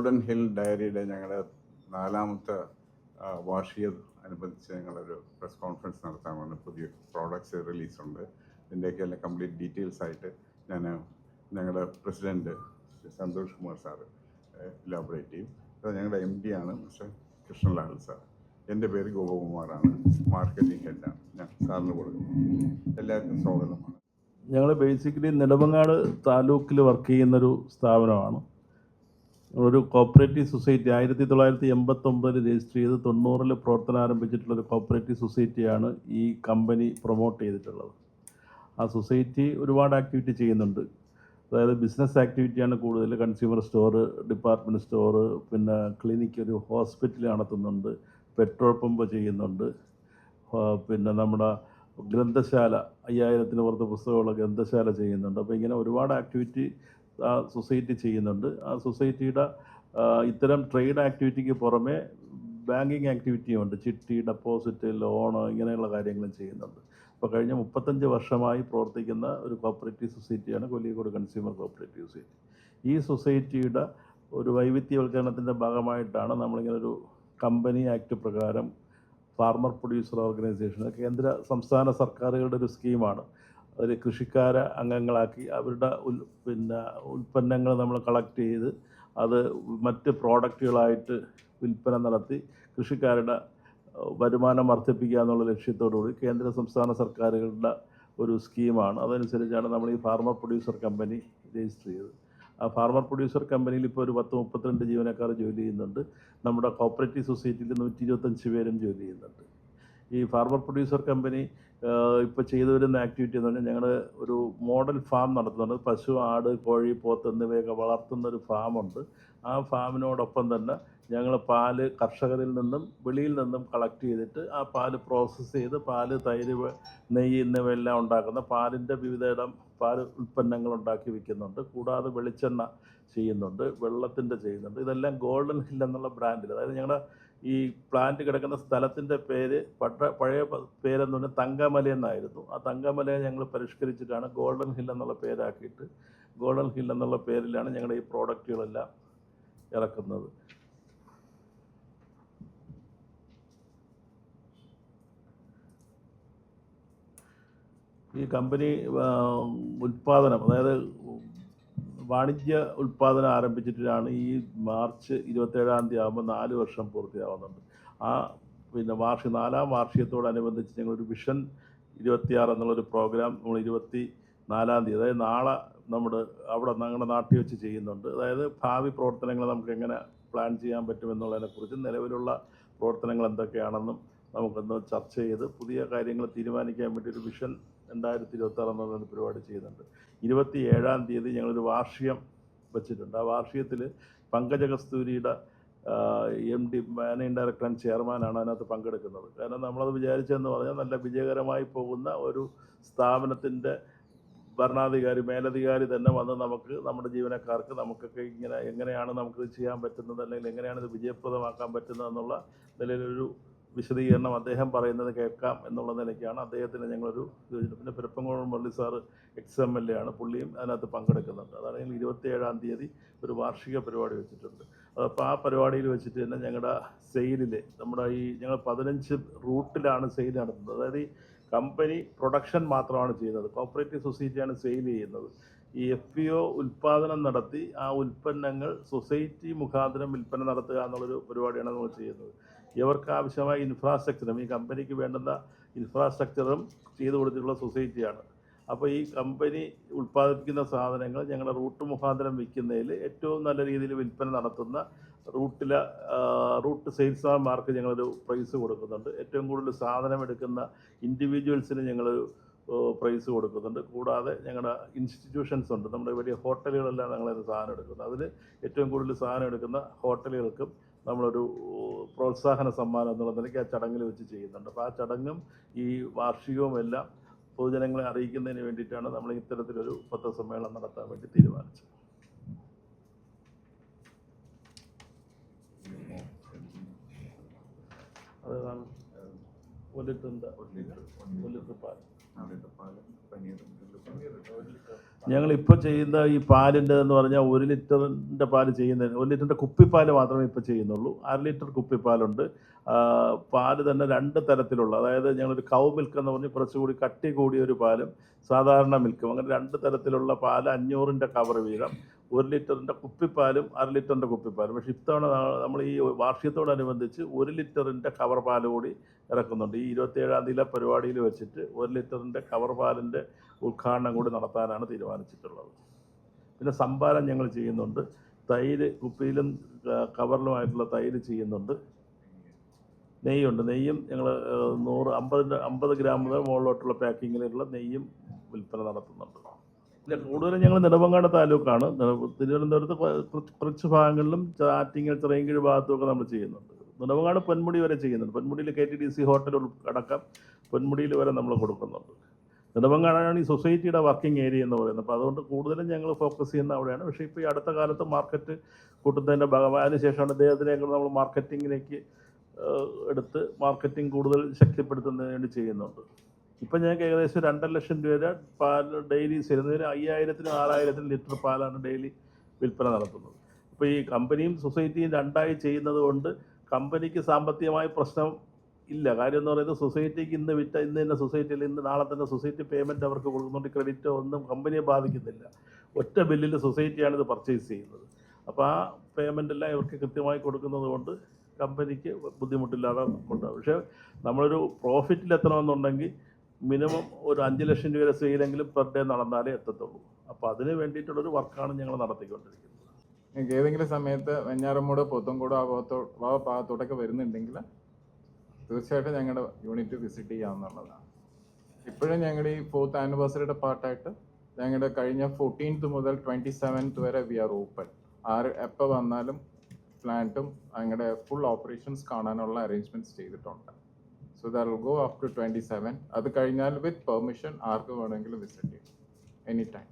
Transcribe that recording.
Golden hill ഡയറിയുടെ ഞങ്ങളുടെ 4ാമത്തെ വാർഷികം അനുബന്ധിച്ച് ഞങ്ങളൊരു പ്രസ് കോൺഫറൻസ് നടത്താനാണ്. പുതിയ പ്രോഡക്ട്സ് റിലീസുണ്ട്. ഇതിൻ്റെയൊക്കെ എല്ലാം കംപ്ലീറ്റ് ഡീറ്റെയിൽസ് ആയിട്ട് ഞങ്ങളുടെ president Santhosh Kumar sir elaborate ചെയ്യും. അത് ഞങ്ങളുടെ MD ആണ് മിസ്റ്റർ കൃഷ്ണലാൽ സാർ. എൻ്റെ പേര് ഗോപകുമാറാണ്, മാർക്കറ്റിംഗ് ഹെഡാണ്. ഞാൻ സാറിന് കൊടുക്കുന്നു. എല്ലാവർക്കും സ്വാഗതമാണ്. ഞങ്ങൾ ബേസിക്കലി നെടുമങ്ങാട് താലൂക്കിൽ വർക്ക് ചെയ്യുന്നൊരു സ്ഥാപനമാണ്. ഒരു കോപ്പറേറ്റീവ് സൊസൈറ്റി 1989 രജിസ്റ്റർ ചെയ്ത് 90 പ്രവർത്തനം ആരംഭിച്ചിട്ടുള്ളൊരു കോപ്പറേറ്റീവ് സൊസൈറ്റിയാണ് ഈ കമ്പനി പ്രൊമോട്ട് ചെയ്തിട്ടുള്ളത്. ആ സൊസൈറ്റി ഒരുപാട് ആക്ടിവിറ്റി ചെയ്യുന്നുണ്ട്. അതായത് ബിസിനസ് ആക്ടിവിറ്റിയാണ് കൂടുതൽ. കൺസ്യൂമർ സ്റ്റോറ്, ഡിപ്പാർട്ട്മെൻറ്റ് സ്റ്റോറ്, പിന്നെ ക്ലിനിക്ക്, ഒരു ഹോസ്പിറ്റൽ നടത്തുന്നുണ്ട്, പെട്രോൾ പമ്പ് ചെയ്യുന്നുണ്ട്, പിന്നെ നമ്മുടെ ഗ്രന്ഥശാല 5000-ന് പുറത്ത് പുസ്തകമുള്ള ഗ്രന്ഥശാല ചെയ്യുന്നുണ്ട്. അപ്പോൾ ഇങ്ങനെ ഒരുപാട് ആക്ടിവിറ്റി ആ സൊസൈറ്റി ചെയ്യുന്നുണ്ട്. ആ സൊസൈറ്റിയുടെ ഇത്തരം ട്രേഡ് ആക്ടിവിറ്റിക്ക് പുറമെ ബാങ്കിങ് ആക്ടിവിറ്റിയും ഉണ്ട്. ചിട്ടി, ഡെപ്പോസിറ്റ്, ലോണ്, ഇങ്ങനെയുള്ള കാര്യങ്ങളും ചെയ്യുന്നുണ്ട്. അപ്പോൾ കഴിഞ്ഞ 35 വർഷമായി പ്രവർത്തിക്കുന്ന ഒരു കോപ്പറേറ്റീവ് സൊസൈറ്റിയാണ് കൊല്ലിക്കോട് കൺസ്യൂമർ കോപ്പറേറ്റീവ് സൊസൈറ്റി. ഈ സൊസൈറ്റിയുടെ ഒരു വൈവിധ്യവൽക്കരണത്തിൻ്റെ ഭാഗമായിട്ടാണ് നമ്മളിങ്ങനെ ഒരു കമ്പനി ആക്ട് പ്രകാരം ഫാർമർ പ്രൊഡ്യൂസർ ഓർഗനൈസേഷൻ, കേന്ദ്ര സംസ്ഥാന സർക്കാരുകളുടെ ഒരു സ്കീമാണ്. അതിൽ കൃഷിക്കാരെ അംഗങ്ങളാക്കി അവരുടെ ഉൽപ്പന്നങ്ങൾ നമ്മൾ കളക്ട് ചെയ്ത് അത് മറ്റ് പ്രോഡക്റ്റുകളായിട്ട് വിൽപ്പന നടത്തി കൃഷിക്കാരുടെ വരുമാനം വർദ്ധിപ്പിക്കുക എന്നുള്ള ലക്ഷ്യത്തോടുകൂടി കേന്ദ്ര സംസ്ഥാന സർക്കാരുകളുടെ ഒരു സ്കീമാണ്. അതനുസരിച്ചാണ് നമ്മൾ ഈ ഫാർമർ പ്രൊഡ്യൂസർ കമ്പനി രജിസ്റ്റർ ചെയ്തത്. ആ ഫാർമർ പ്രൊഡ്യൂസർ കമ്പനിയിൽ ഇപ്പോൾ ഒരു 10-32 ജീവനക്കാർ ജോലി ചെയ്യുന്നുണ്ട്. നമ്മുടെ കോപ്പറേറ്റീവ് സൊസൈറ്റിയിൽ 125 പേരും ജോലി ചെയ്യുന്നുണ്ട്. ഈ ഫാർമർ പ്രൊഡ്യൂസർ കമ്പനി ഇപ്പോൾ ചെയ്തു വരുന്ന ആക്ടിവിറ്റി എന്ന് പറഞ്ഞാൽ ഞങ്ങൾ ഒരു മോഡൽ ഫാം നടത്തുന്നുണ്ട്. പശു, ആട്, കോഴി, പോത്ത് എന്നിവയൊക്കെ വളർത്തുന്നൊരു ഫാമുണ്ട്. ആ ഫാമിനോടൊപ്പം തന്നെ ഞങ്ങൾ പാല് കർഷകരിൽ നിന്നും വെളിയിൽ നിന്നും കളക്ട് ചെയ്തിട്ട് ആ പാല് പ്രോസസ്സ് ചെയ്ത് പാല്, തൈര്, നെയ്യ് എന്നിവയെല്ലാം ഉണ്ടാക്കുന്ന പാലിൻ്റെ വിവിധയിടം പാൽ ഉൽപ്പന്നങ്ങൾ ഉണ്ടാക്കി വിൽക്കുന്നുണ്ട്. കൂടാതെ വെളിച്ചെണ്ണ ചെയ്യുന്നുണ്ട്, വെള്ളത്തിൻ്റെ ചെയ്യുന്നുണ്ട്. ഇതെല്ലാം ഗോൾഡൻ ഹിൽ എന്നുള്ള ബ്രാൻഡിൽ, അതായത് ഞങ്ങളുടെ ഈ പ്ലാന്റ് കിടക്കുന്ന സ്ഥലത്തിൻ്റെ പേര് പഴയ പേരെന്ന് പറഞ്ഞാൽ തങ്കമല എന്നായിരുന്നു. ആ തങ്കമലയെ ഞങ്ങൾ പരിഷ്കരിച്ചിട്ടാണ് ഗോൾഡൻ ഹിൽ എന്നുള്ള പേരാക്കിയിട്ട് ഗോൾഡൻ ഹിൽ എന്നുള്ള പേരിലാണ് ഞങ്ങളുടെ ഈ പ്രോഡക്റ്റുകളെല്ലാം ഇറക്കുന്നത്. ഈ കമ്പനി ഉൽപ്പാദനം, അതായത് വാണിജ്യ ഉൽപ്പാദനം ആരംഭിച്ചിട്ടാണ് ഈ മാർച്ച് 27-ാം തീയതി ആകുമ്പോൾ 4 വർഷം പൂർത്തിയാവുന്നുണ്ട്. ആ 4ാം വാർഷികത്തോടനുബന്ധിച്ച് ഞങ്ങളൊരു വിഷൻ 26 എന്നുള്ളൊരു പ്രോഗ്രാം നമ്മൾ 24-ാം തീയതി, അതായത് നാളെ ഞങ്ങളുടെ നാട്ടിൽ വെച്ച് ചെയ്യുന്നുണ്ട്. അതായത് ഭാവി പ്രവർത്തനങ്ങൾ നമുക്ക് എങ്ങനെ പ്ലാൻ ചെയ്യാൻ പറ്റുമെന്നുള്ളതിനെക്കുറിച്ച്, നിലവിലുള്ള പ്രവർത്തനങ്ങൾ എന്തൊക്കെയാണെന്നും നമുക്കൊന്ന് ചർച്ച ചെയ്ത് പുതിയ കാര്യങ്ങൾ തീരുമാനിക്കാൻ വേണ്ടി ഒരു വിഷൻ 2026 എന്നൊരു പരിപാടി ചെയ്യുന്നുണ്ട്. 27-ാം തീയതി ഞങ്ങളൊരു വാർഷികം വെച്ചിട്ടുണ്ട്. ആ വാർഷികത്തിൽ Pankaja കസ്തൂരിയുടെ MD, managing director and ചെയർമാനാണ് അതിനകത്ത് പങ്കെടുക്കുന്നത്. കാരണം നമ്മളത് വിചാരിച്ചതെന്ന് പറഞ്ഞാൽ നല്ല വിജയകരമായി പോകുന്ന ഒരു സ്ഥാപനത്തിൻ്റെ ഭരണാധികാരി, മേലധികാരി തന്നെ വന്ന് നമ്മുടെ ജീവനക്കാർക്ക് നമുക്കൊക്കെ എങ്ങനെയാണ് നമുക്കിത് ചെയ്യാൻ പറ്റുന്നത്, അല്ലെങ്കിൽ എങ്ങനെയാണ് ഇത് വിജയപ്രദമാക്കാൻ പറ്റുന്നതെന്നുള്ള നിലയിലൊരു വിശദീകരണം അദ്ദേഹം പറയുന്നത് കേൾക്കാം എന്നുള്ള നിലയ്ക്കാണ് അദ്ദേഹത്തിന് ഞങ്ങളൊരു പിന്നെ പെരുപ്പങ്കോട് മുരളി സാറ് XMLA ആണ്, പുള്ളിയും അതിനകത്ത് പങ്കെടുക്കുന്നുണ്ട്. അതാണെങ്കിൽ 27-ാം തീയതി ഒരു വാർഷിക പരിപാടി വെച്ചിട്ടുണ്ട്. അപ്പോൾ ആ പരിപാടിയിൽ വെച്ചിട്ട് തന്നെ ഞങ്ങളുടെ സെയിലിൽ ഞങ്ങൾ 15 റൂട്ടിലാണ് സെയിൽ നടത്തുന്നത്. അതായത് ഈ കമ്പനി പ്രൊഡക്ഷൻ മാത്രമാണ് ചെയ്യുന്നത്, കോപ്പറേറ്റീവ് സൊസൈറ്റിയാണ് സെയിൽ ചെയ്യുന്നത്. ഈ FPO ഉൽപ്പാദനം നടത്തി ആ ഉൽപ്പന്നങ്ങൾ സൊസൈറ്റി മുഖാന്തരം വിൽപ്പന നടത്തുക എന്നുള്ളൊരു പരിപാടിയാണ് നമ്മൾ ചെയ്യുന്നത്. ഇവർക്ക് ആവശ്യമായ ഇൻഫ്രാസ്ട്രക്ചറും ഈ കമ്പനിക്ക് വേണ്ടുന്ന ഇൻഫ്രാസ്ട്രക്ചറും ചെയ്തു കൊടുത്തിട്ടുള്ള സൊസൈറ്റിയാണ്. അപ്പോൾ ഈ കമ്പനി ഉൽപ്പാദിപ്പിക്കുന്ന സാധനങ്ങൾ ഞങ്ങളുടെ റൂട്ട് മുഖാന്തരം വിൽക്കുന്നതിൽ ഏറ്റവും നല്ല രീതിയിൽ വിൽപ്പന നടത്തുന്ന റൂട്ട് സെയിൽസ്മാൻമാർക്ക് ഞങ്ങളൊരു പ്രൈസ് കൊടുക്കുന്നുണ്ട്. ഏറ്റവും കൂടുതൽ സാധനം എടുക്കുന്ന ഇൻഡിവിജ്വൽസിന് ഞങ്ങൾ പ്രൈസ് കൊടുക്കുന്നുണ്ട്. കൂടാതെ ഞങ്ങളുടെ ഇൻസ്റ്റിറ്റ്യൂഷൻസ് ഉണ്ട്, നമ്മുടെ വലിയ ഹോട്ടലുകളെല്ലാം ഞങ്ങളത് സാധനം എടുക്കുന്നത്. അതിൽ ഏറ്റവും കൂടുതൽ സാധനം എടുക്കുന്ന ഹോട്ടലുകൾക്കും നമ്മളൊരു പ്രോത്സാഹന സമ്മാനം എന്നുള്ള നിലയ്ക്ക് ആ ചടങ്ങിൽ വെച്ച് ചെയ്യുന്നുണ്ട്. അപ്പോൾ ആ ചടങ്ങും ഈ വാർഷികവും എല്ലാം പൊതുജനങ്ങളെ അറിയിക്കുന്നതിന് വേണ്ടിയിട്ടാണ് നമ്മൾ ഇത്തരത്തിലൊരു പത്രസമ്മേളനം നടത്താൻ വേണ്ടി തീരുമാനിച്ചത്. അതാണ് 1 ലിറ്റർ പാൽ. പനീർ ഞങ്ങളിപ്പോൾ ചെയ്യുന്ന ഈ പാലിൻ്റെ എന്ന് പറഞ്ഞാൽ 1 ലിറ്ററിൻ്റെ പാല് ചെയ്യുന്നതിന് 1 ലിറ്ററിൻ്റെ കുപ്പിപ്പാൽ മാത്രമേ ഇപ്പോൾ ചെയ്യുന്നുള്ളൂ. 1/2 ലിറ്റർ കുപ്പിപ്പാലുണ്ട്. പാല് തന്നെ 2 തരത്തിലുള്ള, അതായത് ഞങ്ങളൊരു കൗ മിൽക്ക് എന്ന് പറഞ്ഞ് കുറച്ചുകൂടി കട്ടി കൂടിയ ഒരു പാലും സാധാരണ മിൽക്കും, അങ്ങനെ 2 തരത്തിലുള്ള പാല് 500ൻ്റെ കവർ വീതം, 1 ലിറ്ററിൻ്റെ കുപ്പിപ്പാലും 1/2 ലിറ്ററിൻ്റെ കുപ്പിപ്പാലും. പക്ഷേ ഇത്തവണ നമ്മൾ ഈ വാർഷികത്തോടനുബന്ധിച്ച് 1 ലിറ്ററിൻ്റെ കവർ പാല് കൂടി ഇറക്കുന്നുണ്ട്. ഈ 27-ാം തീയതിയിലെ പരിപാടിയിൽ വെച്ചിട്ട് 1 ലിറ്ററിൻ്റെ കവർ പാലിൻ്റെ ഉദ്ഘാടനം കൂടി നടത്താനാണ് തീരുമാനിച്ചിട്ടുള്ളത്. പിന്നെ സംഭാരം ഞങ്ങൾ ചെയ്യുന്നുണ്ട്. തൈര് കുപ്പിയിലും കവറിലുമായിട്ടുള്ള തൈര് ചെയ്യുന്നുണ്ട്. നെയ്യുണ്ട്. നെയ്യും ഞങ്ങൾ 50 ഗ്രാം മുതൽ മുകളിലോട്ടുള്ള പാക്കിങ്ങിലുള്ള നെയ്യും വിൽപ്പന നടത്തുന്നുണ്ട്. ഇല്ല, കൂടുതലും ഞങ്ങൾ നെടുമങ്ങാട് താലൂക്കാണ്. തിരുവനന്തപുരത്ത് കുറച്ച് ഭാഗങ്ങളിലും ആറ്റിങ്ങൽ ചിറയൻകീഴ് ഭാഗത്തുമൊക്കെ നമ്മൾ ചെയ്യുന്നുണ്ട്. നെടുമങ്ങാട് പൊന്മുടി വരെ ചെയ്യുന്നുണ്ട്. പൊന്മുടിയിൽ KTDC ഹോട്ടൽ അടക്കം പൊന്മുടിയിൽ വരെ നമ്മൾ കൊടുക്കുന്നുണ്ട്. നെടുമങ്ങാടാണ് ഈ സൊസൈറ്റിയുടെ വർക്കിംഗ് ഏരിയ എന്ന് പറയുന്നത്. അപ്പോൾ അതുകൊണ്ട് കൂടുതലും ഞങ്ങൾ ഫോക്കസ് ചെയ്യുന്ന അവിടെയാണ്. പക്ഷേ ഇപ്പോൾ ഈ അടുത്ത കാലത്ത് മാർക്കറ്റ് കൂട്ടുന്നതിൻ്റെ ഭാഗമായതിനു ശേഷമാണ് ഇദ്ദേഹത്തിനെയൊക്കെ നമ്മൾ മാർക്കറ്റിങ്ങിലേക്ക് എടുത്ത് മാർക്കറ്റിംഗ് കൂടുതൽ ശക്തിപ്പെടുത്തുന്നതിന് വേണ്ടി ചെയ്യുന്നുണ്ട്. ഇപ്പം ഞങ്ങൾക്ക് ഏകദേശം 2.5 ലക്ഷം രൂപ പാൽ ഡെയിലി സെല്ലുന്നതിന് 5000-നും 6000-നും ലിറ്റർ പാലാണ് ഡെയിലി വിൽപ്പന നടത്തുന്നത്. അപ്പോൾ ഈ കമ്പനിയും സൊസൈറ്റിയും രണ്ടായി ചെയ്യുന്നത് കൊണ്ട് കമ്പനിക്ക് സാമ്പത്തികമായ പ്രശ്നം ഇല്ല. കാര്യം എന്ന് പറയുന്നത് സൊസൈറ്റിക്ക് ഇന്ന് വിറ്റ ഇന്ന് തന്നെ സൊസൈറ്റിയിൽ ഇന്ന് നാളെ തന്നെ സൊസൈറ്റി പേയ്മെൻറ്റ് അവർക്ക് കൊടുക്കുന്നുണ്ട്. ക്രെഡിറ്റോ ഒന്നും കമ്പനിയെ ബാധിക്കുന്നില്ല. ഒറ്റ ബില്ലിൽ സൊസൈറ്റിയാണ് ഇത് പർച്ചേസ് ചെയ്യുന്നത്. അപ്പോൾ ആ പേയ്മെൻ്റ് എല്ലാം ഇവർക്ക് കൃത്യമായി കൊടുക്കുന്നത് കൊണ്ട് കമ്പനിക്ക് ബുദ്ധിമുട്ടില്ലാതെ കൊണ്ടാകും. പക്ഷേ നമ്മളൊരു പ്രോഫിറ്റിലെത്തണമെന്നുണ്ടെങ്കിൽ മിനിമം ഒരു 5 ലക്ഷം രൂപ സെയിലെങ്കിലും പെർ ഡേ നടന്നാലേ എത്തത്തുള്ളൂ. അപ്പോൾ അതിന് വേണ്ടിയിട്ടുള്ളൊരു വർക്കാണ് ഞങ്ങൾ നടത്തിക്കൊണ്ടിരിക്കുന്നത്. നിങ്ങൾക്ക് ഏതെങ്കിലും സമയത്ത് വെഞ്ഞാറമ്മൂട് പോത്തൻകോട് ആ ഭാഗത്തോട്ടൊക്കെ വരുന്നുണ്ടെങ്കിൽ തീർച്ചയായിട്ടും ഞങ്ങളുടെ യൂണിറ്റ് വിസിറ്റ് ചെയ്യാവുന്നതാണ്. ഇപ്പോഴും ഞങ്ങളുടെ ഈ 4th ആനിവേഴ്സറിയുടെ പാർട്ടായിട്ട് ഞങ്ങളുടെ കഴിഞ്ഞ 14th മുതൽ 27th വരെ വി ആർ ഓപ്പൺ. എപ്പോൾ വന്നാലും പ്ലാന്റും ഞങ്ങളുടെ ഫുൾ ഓപ്പറേഷൻസ് കാണാനുള്ള അറേഞ്ച്മെൻറ്റ്സ് ചെയ്തിട്ടുണ്ട്. So that will go up to 27. അത് കഴിഞ്ഞാൽ വിത്ത് പെർമിഷൻ ആർക്ക് വേണമെങ്കിലും വിസിറ്റ് ചെയ്യും എനി ടൈം.